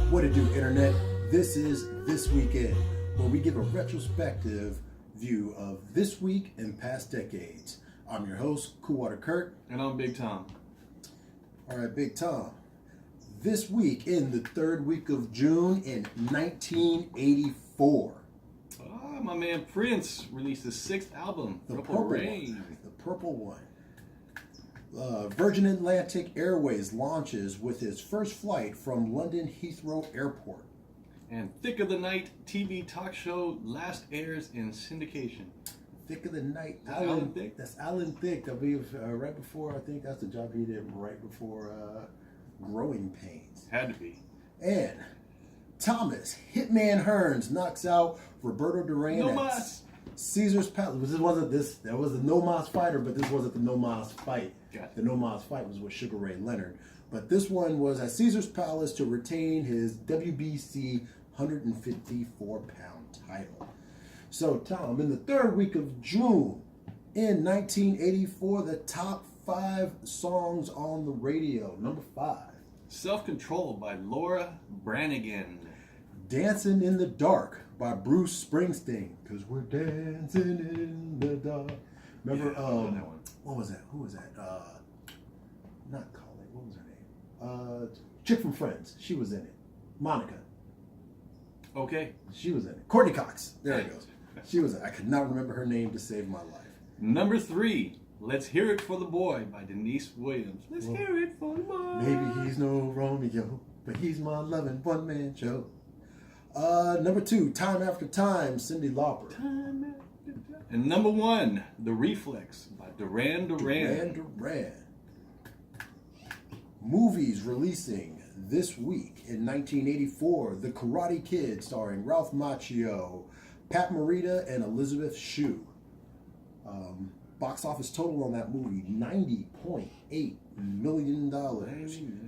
What it do, Internet? This is This Weekend, where we give a retrospective view of this week and past decades. I'm your host, Coowada Curt. And I'm Big Tom. All right, Big Tom. This week, in the third week of June in 1984. My man Prince released his sixth album, The Purple purple Rain. one. The purple one. Virgin Atlantic Airways launches with its first flight from London Heathrow Airport. And Thick of the Night TV talk show last airs in syndication. Thick of the Night. Alan Thicke? That's Alan Thicke. I believe right before, I think that's the job he did right before Growing Pains. Had to be. And Thomas Hitman Hearns knocks out Roberto Duran No at mas. Caesar's Palace. That was a no mas fighter, but this wasn't the no mas fight. Gotcha. The no mas fight was with Sugar Ray Leonard. But this one was at Caesar's Palace to retain his WBC 154-pound title. So, Tom, in the third week of June in 1984, the top 5 songs on the radio. Number 5. Self-Control by Laura Branigan. Dancing in the Dark by Bruce Springsteen. Because we're dancing in the dark. Remember, Yeah, I know that one. What was that? Who was that? Not Colleen. What was her name? Chick from Friends. She was in it. Monica. Okay. She was in it. Courtney Cox. There it goes. She was. I could not remember her name to save my life. Number 3, Let's Hear It for the Boy by Denise Williams. Let's hear it for the boy. Maybe he's no Romeo, but he's my loving one-man show. Number 2, Time After Time, Cyndi Lauper. Time after time. And number 1, The Reflex by Duran Duran. Duran. Movies releasing this week in 1984, The Karate Kid, starring Ralph Macchio, Pat Morita, and Elizabeth Shue. Box office total on that movie, $90.8 million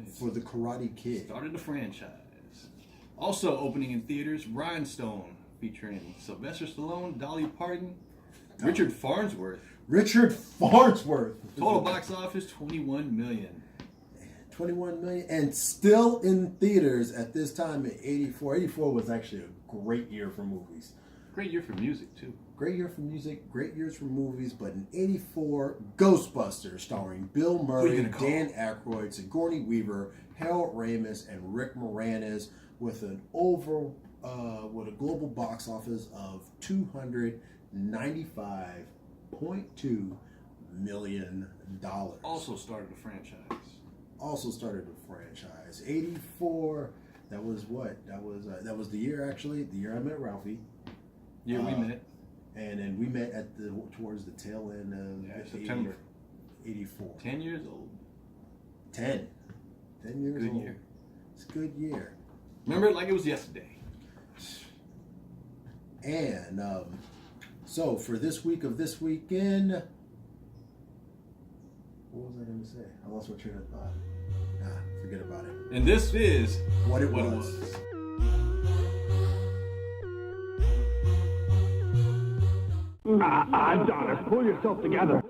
for The Karate Kid. Started the franchise. Also opening in theaters, Rhinestone, featuring Sylvester Stallone, Dolly Parton, Richard Farnsworth. Richard Farnsworth. Total box office, $21 million. 21 million, and still in theaters at this time in 84. 84 was actually a great year for movies. Great year for music, too. Great year for music, great years for movies, but in 84, Ghostbusters, starring Bill Murray, Dan Aykroyd, Sigourney Weaver, Harold Ramis, and Rick Moranis, with a global box office of $295.2 million. Also started the franchise. 84. That was what? That was the year, actually. The year I met Ralphie. Yeah, we met. And then we met towards the tail end of September 84. 10 years old. 10 years Good old. year. It's a good year. Remember it like it was yesterday. And so for this week of This Weekend, what was I going to say? I lost my train of thought. Forget about it. And this is What it was. Adonis, pull yourself together.